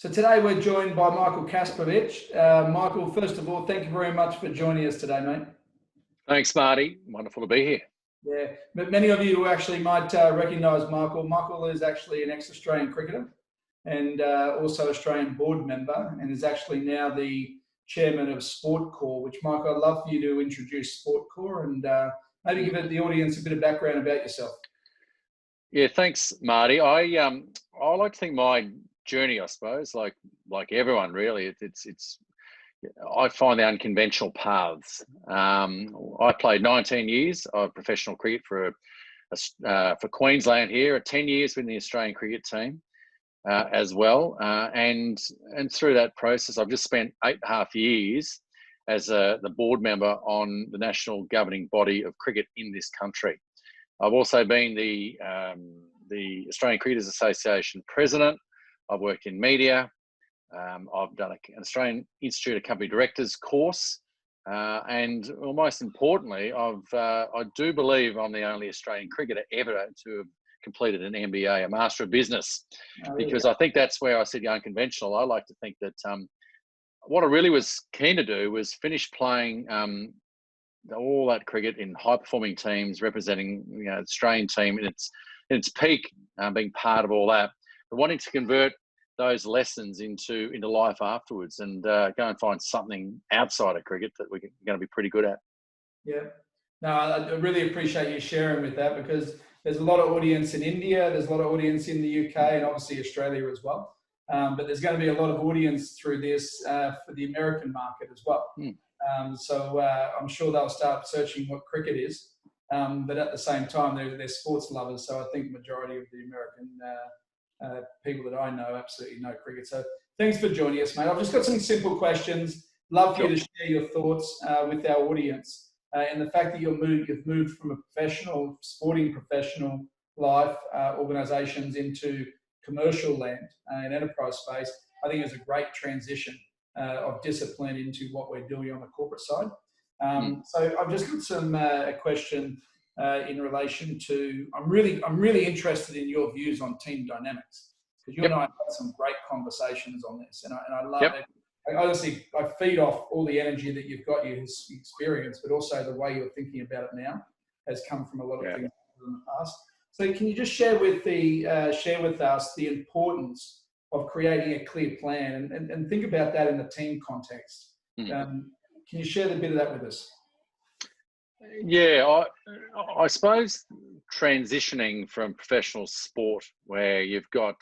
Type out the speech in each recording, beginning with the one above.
So today we're joined by Michael Kasprowicz. Michael, first of all, thank you very much for joining us today, mate. Thanks, Marty. Wonderful to be here. Yeah, but many of you actually might recognise Michael. Michael is actually an ex-Australian cricketer and also Australian board member, and is actually now the chairman of Sportcore, which, Michael, I'd love for you to introduce Sportcore and maybe give the audience a bit of background about yourself. Yeah, thanks, Marty. I like to think my journey, I suppose, like everyone really, it's I find the unconventional paths. I played 19 years of professional cricket for Queensland here, 10 years with the Australian cricket team as well, and through that process, I've just spent 8.5 years as the board member on the national governing body of cricket in this country. I've also been the Australian Cricketers Association president. I've worked in media. I've done an Australian Institute of Company Directors course, and most importantly, I do believe I'm the only Australian cricketer ever to have completed an MBA, a Master of Business, because I think that's where I said unconventional. I like to think that what I really was keen to do was finish playing all that cricket in high-performing teams, representing the Australian team in its peak, being part of all that, but wanting to convert those lessons into life afterwards, and go and find something outside of cricket that we're going to be pretty good at. Yeah, no, I really appreciate you sharing with that, because there's a lot of audience in India, there's a lot of audience in the UK, and obviously Australia as well. But there's going to be a lot of audience through this for the American market as well. So I'm sure they'll start searching what cricket is, but at the same time, they're sports lovers. So I think the majority of the American people that I know absolutely know cricket. So thanks for joining us, mate. I've just got some simple questions. Love for you to share your thoughts with our audience, and the fact that you've moved from a professional, sporting professional life, organisations into commercial land and enterprise space. I think it's a great transition of discipline into what we're doing on the corporate side. So I've just got a question in relation to, I'm really interested in your views on team dynamics, because you and I have had some great conversations on this, and I love it. Honestly, I feed off all the energy that you've got, your experience, but also the way you're thinking about it now has come from a lot of things in the past. So can you just share with us the importance of creating a clear plan, and think about that in the team context? Can you share a bit of that with us? Yeah, I suppose transitioning from professional sport, where you've got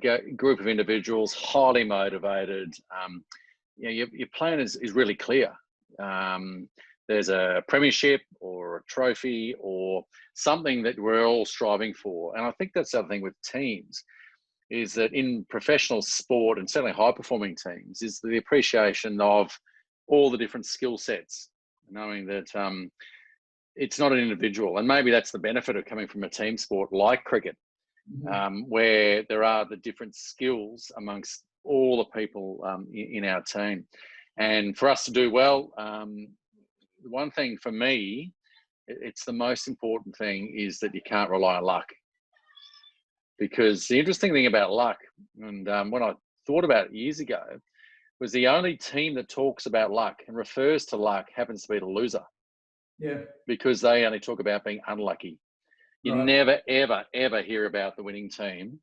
a group of individuals highly motivated, your plan is really clear. There's a premiership or a trophy or something that we're all striving for, and I think that's the other thing with teams, is that in professional sport, and certainly high-performing teams, is the appreciation of all the different skill sets, knowing that it's not an individual. And maybe that's the benefit of coming from a team sport like cricket, where there are the different skills amongst all the people in our team. And for us to do well, the one thing for me, it's the most important thing, is that you can't rely on luck. Because the interesting thing about luck, and when I thought about it years ago, was the only team that talks about luck and refers to luck happens to be the loser. Yeah. Because they only talk about being unlucky. You never, ever, ever hear about the winning team,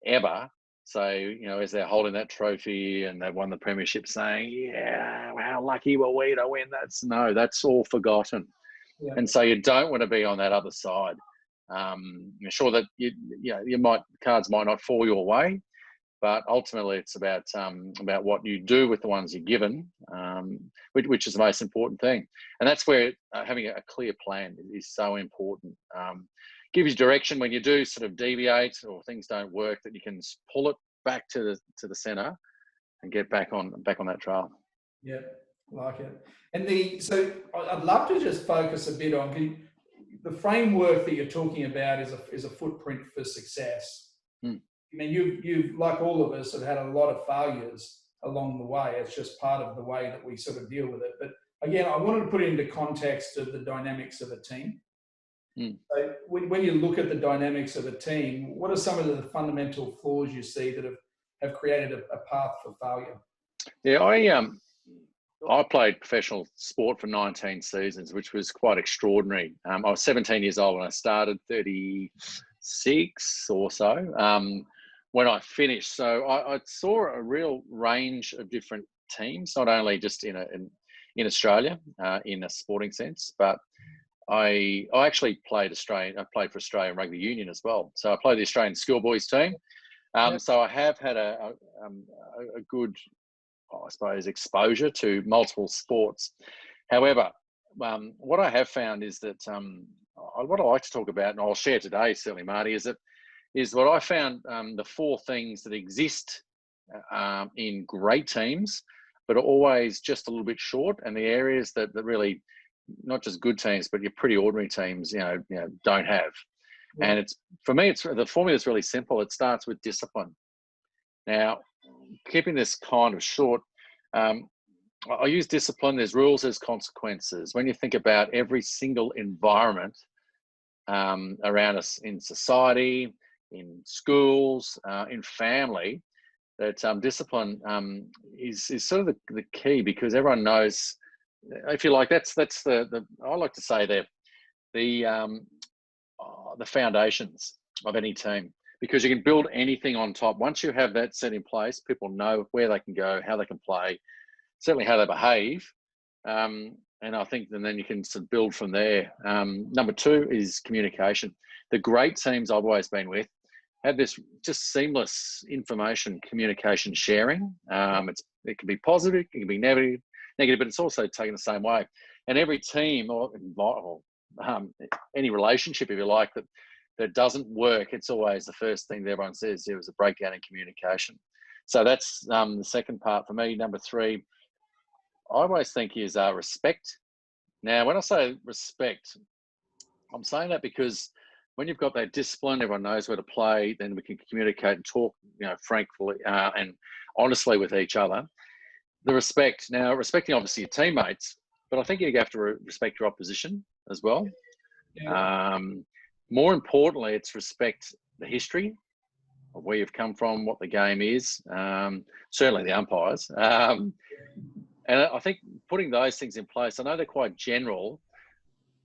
ever. So, as they're holding that trophy and they've won the premiership, saying, yeah, how lucky were we to win? That's all forgotten. Yeah. And so you don't want to be on that other side. Sure that cards might not fall your way, but ultimately it's about what you do with the ones you're given, which is the most important thing. And that's where having a clear plan is so important. Gives you direction when you do sort of deviate or things don't work, that you can pull it back to the center and get back on that trail. Yeah, like it. And so I'd love to just focus a bit on the framework that you're talking about is a footprint for success. I mean, you've like all of us have had a lot of failures along the way. It's just part of the way that we sort of deal with it. But again, I wanted to put it into context of the dynamics of a team. So when you look at the dynamics of a team, what are some of the fundamental flaws you see that have created a path for failure. Yeah, I played professional sport for 19 seasons, which was quite extraordinary. I was 17 years old when I started, 36 or so when I finished. So I saw a real range of different teams, not only just in Australia in a sporting sense, but I actually played Australian. I played for Australian Rugby Union as well. So I played the Australian schoolboys team. So I have had a good, I suppose, exposure to multiple sports. However, what I have found is that what I like to talk about, and I'll share today, certainly, Marty, is what I found the four things that exist in great teams, but are always just a little bit short, and the areas that really, not just good teams, but your pretty ordinary teams, don't have. Yeah. And it's, for me, it's the formula is really simple. It starts with discipline. Now, keeping this kind of short, I use discipline. There's rules, there's consequences. When you think about every single environment around us in society, in schools, in family, that discipline is sort of the key, because everyone knows, if you like, that's the I like to say the foundations of any team, because you can build anything on top. Once you have that set in place, people know where they can go, how they can play, certainly how they behave. And I think then you can sort of build from there. Number two is communication. The great teams I've always been with have this just seamless information communication sharing. It can be positive, it can be negative, but it's also taken the same way. And every team or any relationship, if you like, that doesn't work, it's always the first thing that everyone says, there was a breakdown in communication. So that's the second part for me. Number three, I always think is respect. Now, when I say respect, I'm saying that because when you've got that discipline, everyone knows where to play, then we can communicate and talk, frankly and honestly with each other. The respect. Now, respecting obviously your teammates, but I think you have to respect your opposition as well. Yeah. More importantly, it's respect the history of where you've come from, what the game is, certainly the umpires. And I think putting those things in place, I know they're quite general,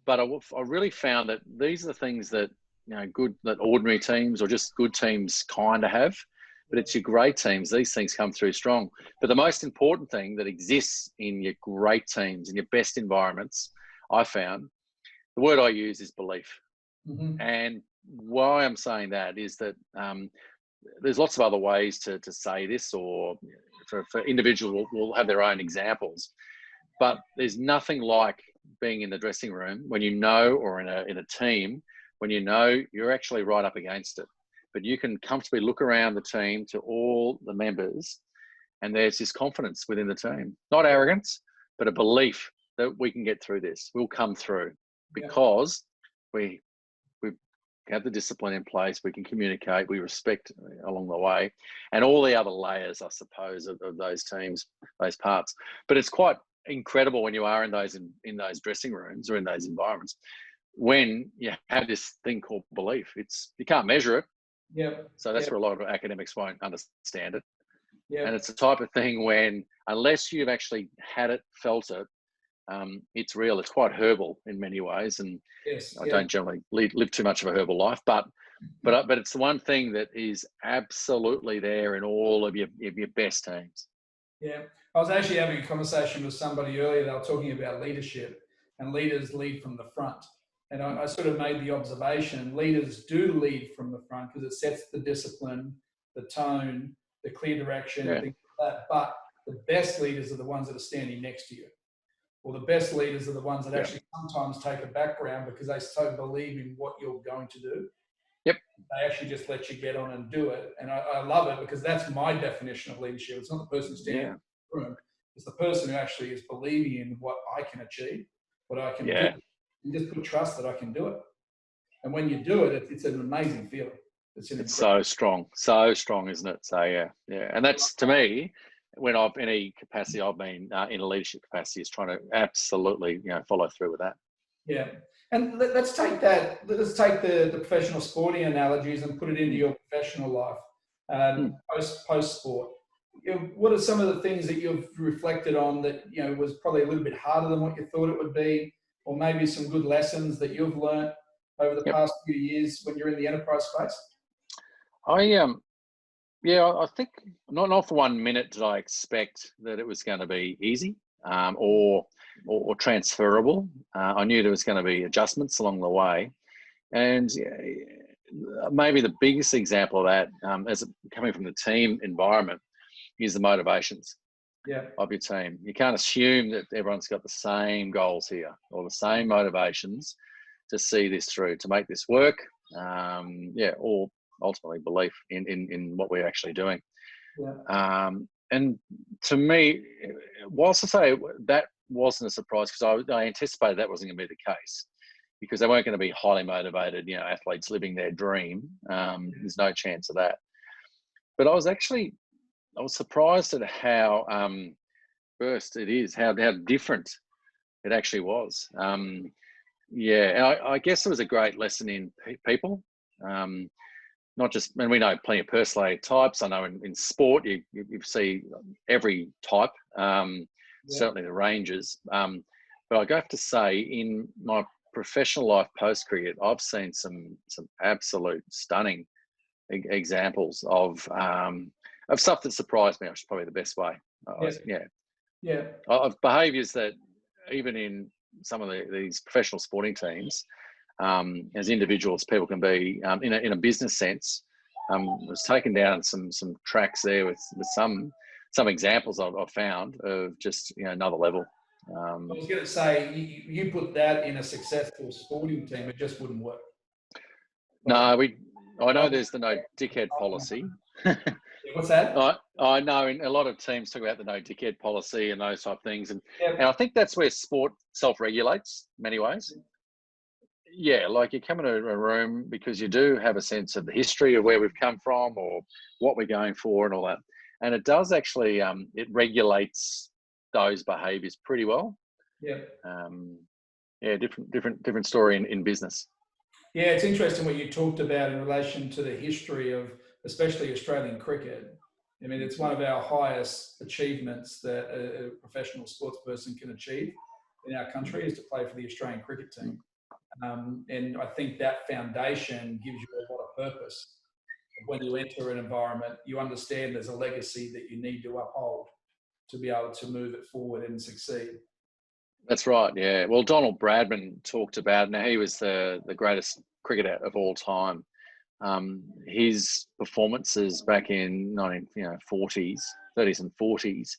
but I really found that these are the things that, that ordinary teams or just good teams kind of have, but it's your great teams. These things come through strong. But the most important thing that exists in your great teams, in your best environments, I found, the word I use is belief. Mm-hmm. And why I'm saying that is that there's lots of other ways to say this, or for individuals will have their own examples, but there's nothing like being in the dressing room when or in a team, when you're actually right up against it, but you can comfortably look around the team to all the members, and there's this confidence within the team, not arrogance, but a belief that we can get through this. We'll come through because we have the discipline in place, we can communicate, we respect along the way, and all the other layers, I suppose, of those teams, those parts. But it's quite incredible when you are in those dressing rooms or in those environments, when you have this thing called belief. You can't measure it. Yeah. So that's where a lot of academics won't understand it. Yeah. And it's the type of thing when, unless you've actually had it, felt it, it's real. It's quite herbal in many ways, and I don't generally live too much of a herbal life, but it's the one thing that is absolutely there in all of your best teams. Yeah, I was actually having a conversation with somebody earlier. They were talking about leadership, and leaders lead from the front. And I sort of made the observation: leaders do lead from the front because it sets the discipline, the tone, the clear direction, things like that. But the best leaders are the ones that are standing next to you. Or the best leaders are the ones that actually sometimes take a background because they so believe in what you're going to do. Yep. They actually just let you get on and do it. And I love it, because that's my definition of leadership. It's not the person standing in the room. It's the person who actually is believing in what I can achieve, what I can do. And just put trust that I can do it. And when you do it, it's an amazing feeling. It's so strong, isn't it? So, yeah. And that's, to me, when I've in any capacity I've been in a leadership capacity, is trying to absolutely follow through with that. Yeah, and let's take that. Let's take the professional sporting analogies and put it into your professional life. post sport. What are some of the things that you've reflected on that was probably a little bit harder than what you thought it would be, or maybe some good lessons that you've learned over the past few years when you're in the enterprise space? I think not for 1 minute did I expect that it was going to be easy or transferable. I knew there was going to be adjustments along the way, and maybe the biggest example of that, as coming from the team environment, is the motivations of your team. You can't assume that everyone's got the same goals here or the same motivations to see this through, to make this work. Or ultimately belief in what we're actually doing. And to me, whilst I say that wasn't a surprise, because I anticipated that wasn't going to be the case, because they weren't going to be highly motivated, athletes living their dream. There's no chance of that. But I was surprised at how first it is, how different it actually was. And I guess it was a great lesson in people. Not just, and we know plenty of personality types. I know in sport, you see every type, certainly the ranges. But I have to say, in my professional life post cricket, I've seen some absolute stunning examples of stuff that surprised me. Which is probably the best way. Of behaviours that even in some of these professional sporting teams, as individuals, people can be in a business sense. Was taken down some tracks there with some examples I've found of just another level. I was going to say, you put that in a successful sporting team, it just wouldn't work. No, I know there's the no dickhead policy. What's that? I know in a lot of teams talk about the no dickhead policy and those type of things, and I think that's where sport self-regulates in many ways. Like you come into a room because you do have a sense of the history of where we've come from or what we're going for and all that. And it does actually, it regulates those behaviours pretty well. Different story in business. Yeah, it's interesting what you talked about in relation to the history of especially Australian cricket. I mean, it's one of our highest achievements that a professional sports person can achieve in our country is to play for the Australian cricket team. And I think that foundation gives you a lot of purpose. When you enter an environment, you understand there's a legacy that you need to uphold to be able to move it forward and succeed. That's right, yeah. Well, Donald Bradman talked about, now he was the greatest cricketer of all time. His performances back in 30s and 40s,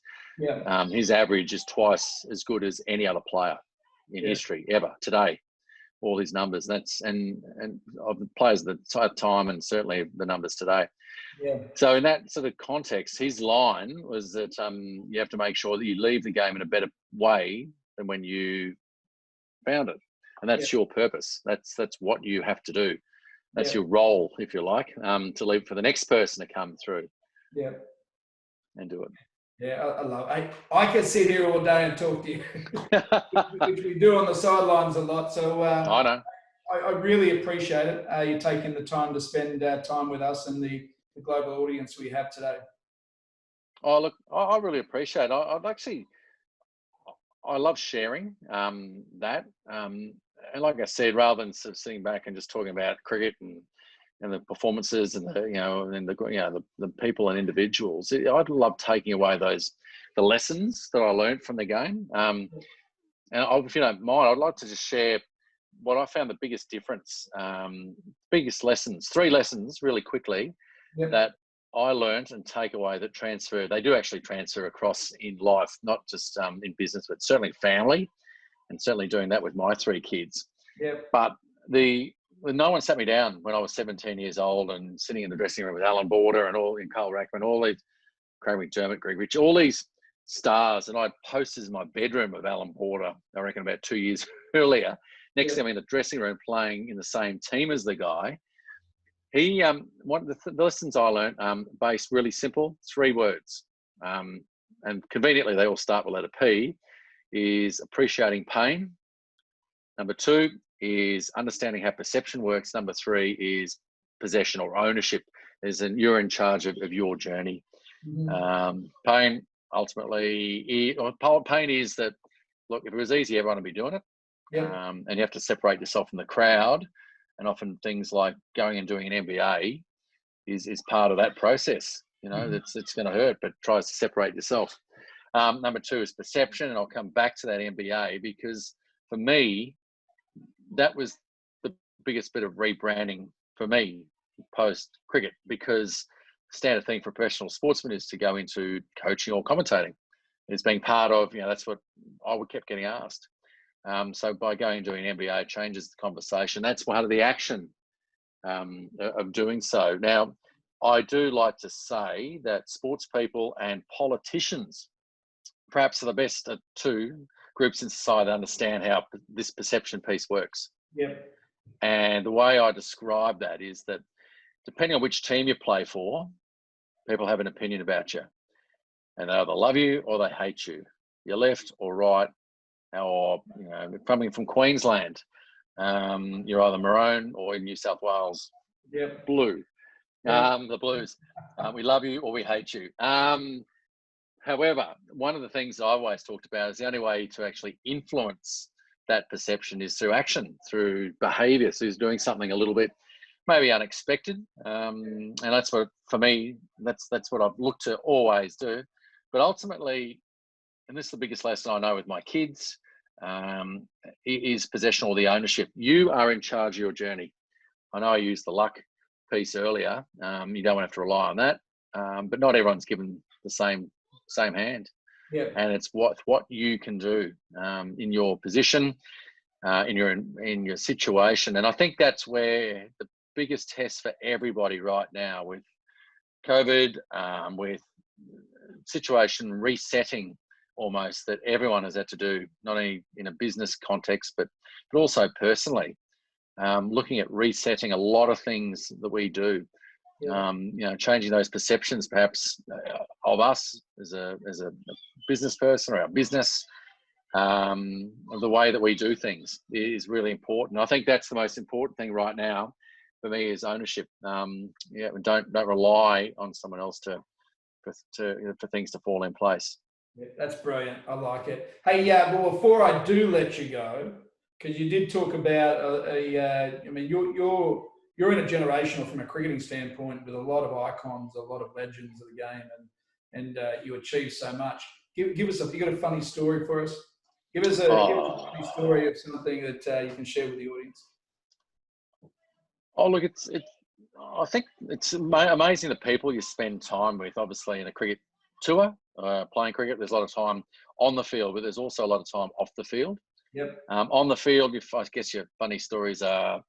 his average is twice as good as any other player in history ever today. All his numbers, and of the players at the time, and certainly the numbers today. So in that sort of context, his line was that you have to make sure that you leave the game in a better way than when you found it, and that's your purpose. That's what you have to do. That's your role, if you like, to leave for the next person to come through. And do it. Yeah, I love it. I could sit here all day and talk to you, which we do on the sidelines a lot. So I know. I really appreciate it. You taking the time to spend time with us and the global audience we have today. Oh, look, I really appreciate it. I love sharing that. And like I said, rather than sort of sitting back and just talking about cricket and the performances and the people and individuals, I'd love taking away the lessons that I learned from the game. And if you don't mind, I'd like to just share what I found the biggest difference, biggest lessons, 3 lessons really quickly that I learned and take away that transfer. They do actually transfer across in life, not just in business, but certainly family, and certainly doing that with my 3 kids. But no one sat me down when I was 17 years old and sitting in the dressing room with Alan Border and Carl Rackman, all these, Craig McDermott, Greg Rich, all these stars. And I had posters in my bedroom of Alan Border, I reckon about 2 years earlier, next to him in the dressing room playing in the same team as the guy. He, one of the lessons I learned, based really simple, 3 words. And conveniently, they all start with letter P, is appreciating pain. Number 2 is understanding how perception works. Number 3 is possession or ownership. you're in charge of your journey. Pain ultimately, pain is that, look, if it was easy, everyone would be doing it. And you have to separate yourself from the crowd. And often things like going and doing an MBA is part of that process. You know, it's going to hurt, but tries to separate yourself. Number 2 is perception. And I'll come back to that MBA, because for me, that was the biggest bit of rebranding for me post cricket, because the standard thing for a professional sportsman is to go into coaching or commentating. It's being part of, that's what I kept getting asked. So by going and doing an MBA, it changes the conversation. That's part of the action of doing so. Now, I do like to say that sports people and politicians perhaps are the best 2 groups in society that understand how this perception piece works. And the way I describe that is that depending on which team you play for, people have an opinion about you. And they either love you or they hate you. You're left or right, or coming from Queensland, you're either maroon, or in New South Wales, blue. The Blues. We love you or we hate you. However, one of the things I always talked about is the only way to actually influence that perception is through action, through behaviour. So he's doing something a little bit maybe unexpected, and that's what, for me, that's what I've looked to always do. But ultimately, and this is the biggest lesson I know with my kids, is possession or the ownership. You are in charge of your journey. I know I used the luck piece earlier. You don't have to rely on that, but not everyone's given the same hand. And it's what you can do in your position, in your situation. And I think that's where the biggest test for everybody right now with COVID, with situation resetting almost, that everyone has had to do, not only in a business context, but also personally, looking at resetting a lot of things that we do. Changing those perceptions perhaps of us as a business person or our business, the way that we do things is really important. I think that's the most important thing right now for me, is ownership. Don't rely on someone else for ththings to fall in place. That's brilliant. I like it. Hey, well, before I do let you go, because you did talk about you're in a generational from a cricketing standpoint with a lot of icons, a lot of legends of the game, and you achieved so much. Give us you got a funny story for us? Give us a funny story of something that you can share with the audience. Oh, look, I think it's amazing the people you spend time with. Obviously, in a cricket tour, playing cricket, there's a lot of time on the field, but there's also a lot of time off the field. On the field, I guess your funny stories are,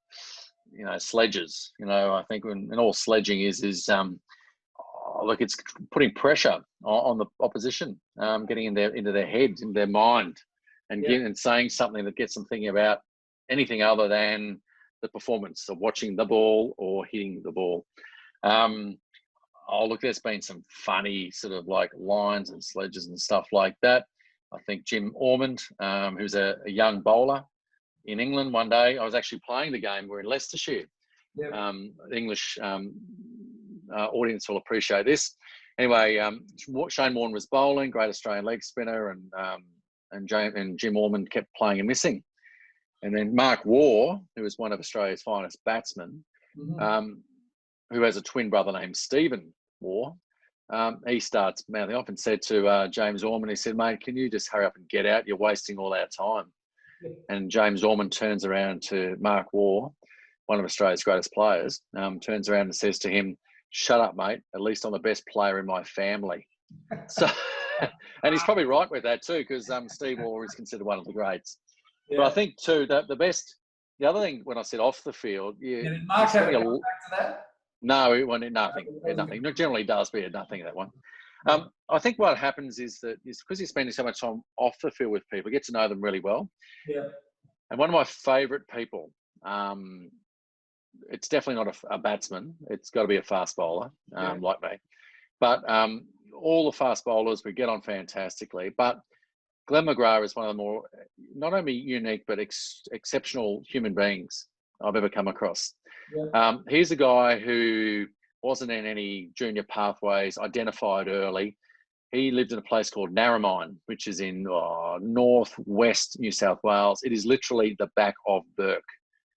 sledges. I think when all sledging is look, it's putting pressure on the opposition, getting into their head, into their mind, and saying something that gets them thinking about anything other than the performance of watching the ball or hitting the ball. Look, there's been some funny sort of like lines and sledges and stuff like that. I think Jim Ormond, who's a young bowler in England, one day I was actually playing the game. We're in Leicestershire. English audience will appreciate this. Anyway, Shane Warne was bowling, great Australian leg spinner, and Jim Ormond kept playing and missing. And then Mark Waugh, who was one of Australia's finest batsmen, who has a twin brother named Stephen Waugh, he starts mouthing off and said to James Ormond, he said, "Mate, can you just hurry up and get out? You're wasting all our time." And James Ormond turns around to Mark Waugh, one of Australia's greatest players, turns around and says to him, "Shut up, mate. At least I'm the best player in my family." So, and he's probably right with that too, because Steve Waugh is considered one of the greats. But I think too that the other thing when I said off the field, did Mark have a back to that? No, it wanted nothing. Nothing. It generally does, but nothing at that one. I think what happens is because you're spending so much time off the field with people, you get to know them really well. And one of my favourite people, it's definitely not a batsman. It's got to be a fast bowler, like me. But all the fast bowlers, we get on fantastically. But Glenn McGrath is one of the more, not only unique, but exceptional human beings I've ever come across. He's a guy who wasn't in any junior pathways, identified early. He lived in a place called Narromine, which is in northwest New South Wales. It is literally the back of Bourke,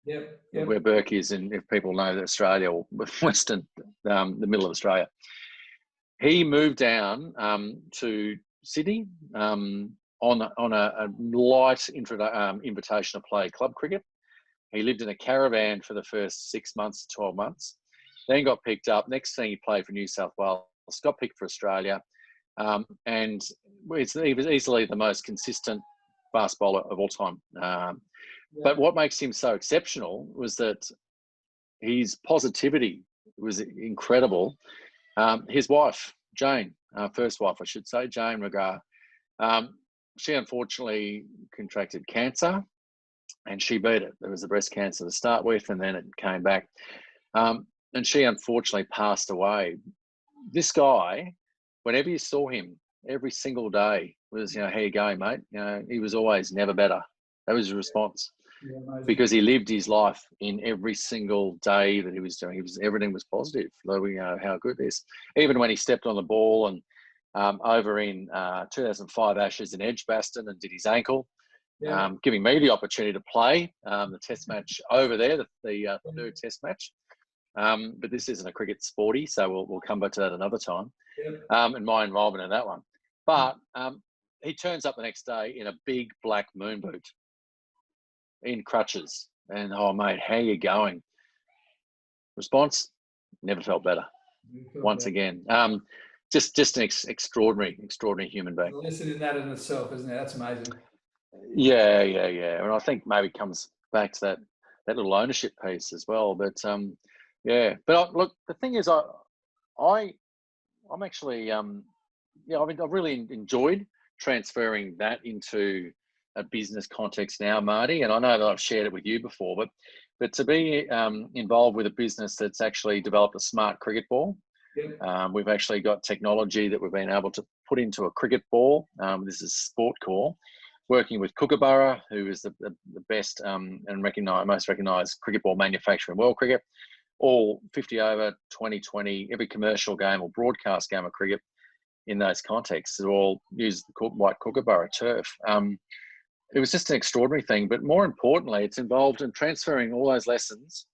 where Bourke is, and if people know Australia or Western, the middle of Australia. He moved down to Sydney on a light invitation to play club cricket. He lived in a caravan for the first 6 months to 12 months, then got picked up. Next thing, he played for New South Wales, got picked for Australia. And he was easily the most consistent fast bowler of all time. But what makes him so exceptional was that his positivity was incredible. His wife, Jane, first wife, I should say, Jane McGrath, she unfortunately contracted cancer, and she beat it. There was a breast cancer to start with, and then it came back. And she unfortunately passed away. This guy, whenever you saw him, every single day was, how you going, mate? He was always never better. That was his response, because he lived his life in every single day that he was doing. Everything was positive. How good it is. Even when he stepped on the ball and over in 2005 Ashes in Edgbaston and did his ankle, giving me the opportunity to play the test match over there, the third test match. But this isn't a cricket sporty, so we'll come back to that another time. And my involvement in that one. But he turns up the next day in a big black moon boot, in crutches, and mate, how you going? Response: never felt better. Once again, just an extraordinary human being. Listening to that in itself, isn't it? That's amazing. Yeah, and I think maybe it comes back to that little ownership piece as well. But but look, the thing is, I'm actually, I've really enjoyed transferring that into a business context now, Marty. And I know that I've shared it with you before, but to be involved with a business that's actually developed a smart cricket ball. We've actually got technology that we've been able to put into a cricket ball. This is Sport Core, working with Kookaburra, who is the best and most recognised cricket ball manufacturer in world cricket. All 50 over, 2020, every commercial game or broadcast game of cricket in those contexts all use the white Kookaburra turf. It was just an extraordinary thing, but more importantly, it's involved in transferring all those lessons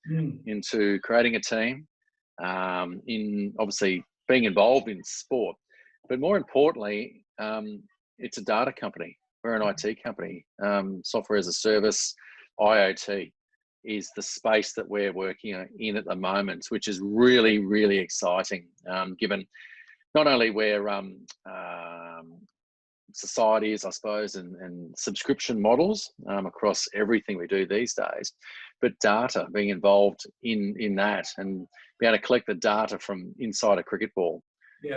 into creating a team, in obviously being involved in sport, but more importantly, it's a data company. We're an IT company. Software as a service, IoT is the space that we're working in at the moment, which is really, really exciting, given not only where society is, I suppose, and subscription models across everything we do these days, but data being involved in that, and be able to collect the data from inside a cricket ball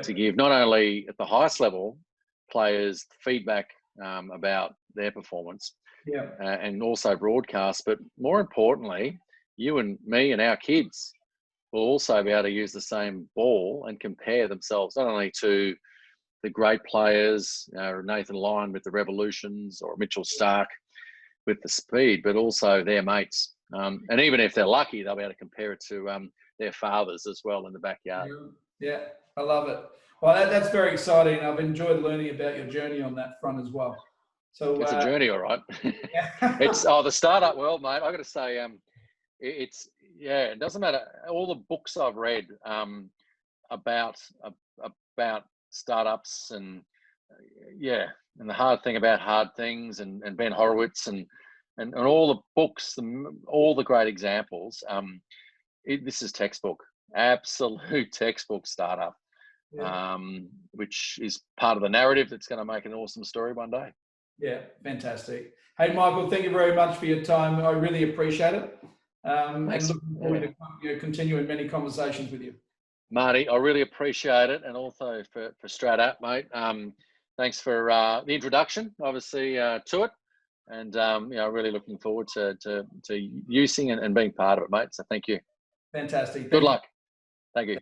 to give not only at the highest level players feedback about their performance, and also broadcast, but more importantly, you and me and our kids will also be able to use the same ball and compare themselves not only to the great players, Nathan Lyon with the Revolutions or Mitchell Stark with the speed, but also their mates. And even if they're lucky, they'll be able to compare it to their fathers as well in the backyard. Yeah, I love it. Well, that's very exciting. I've enjoyed learning about your journey on that front as well. So it's a journey, all right. It's the startup world, mate. I got to say, it doesn't matter. All the books I've read about startups and the hard thing about hard things, and Ben Horowitz and all the books, all the great examples. This is textbook, absolute textbook startup, which is part of the narrative that's going to make an awesome story one day. Yeah, fantastic. Hey, Michael, thank you very much for your time. I really appreciate it. And looking forward to continuing many conversations with you. Marty, I really appreciate it, and also for Strat mate. Thanks for the introduction, obviously, to it, and really looking forward to using and being part of it, mate. So thank you. Fantastic. Good luck. Thank you.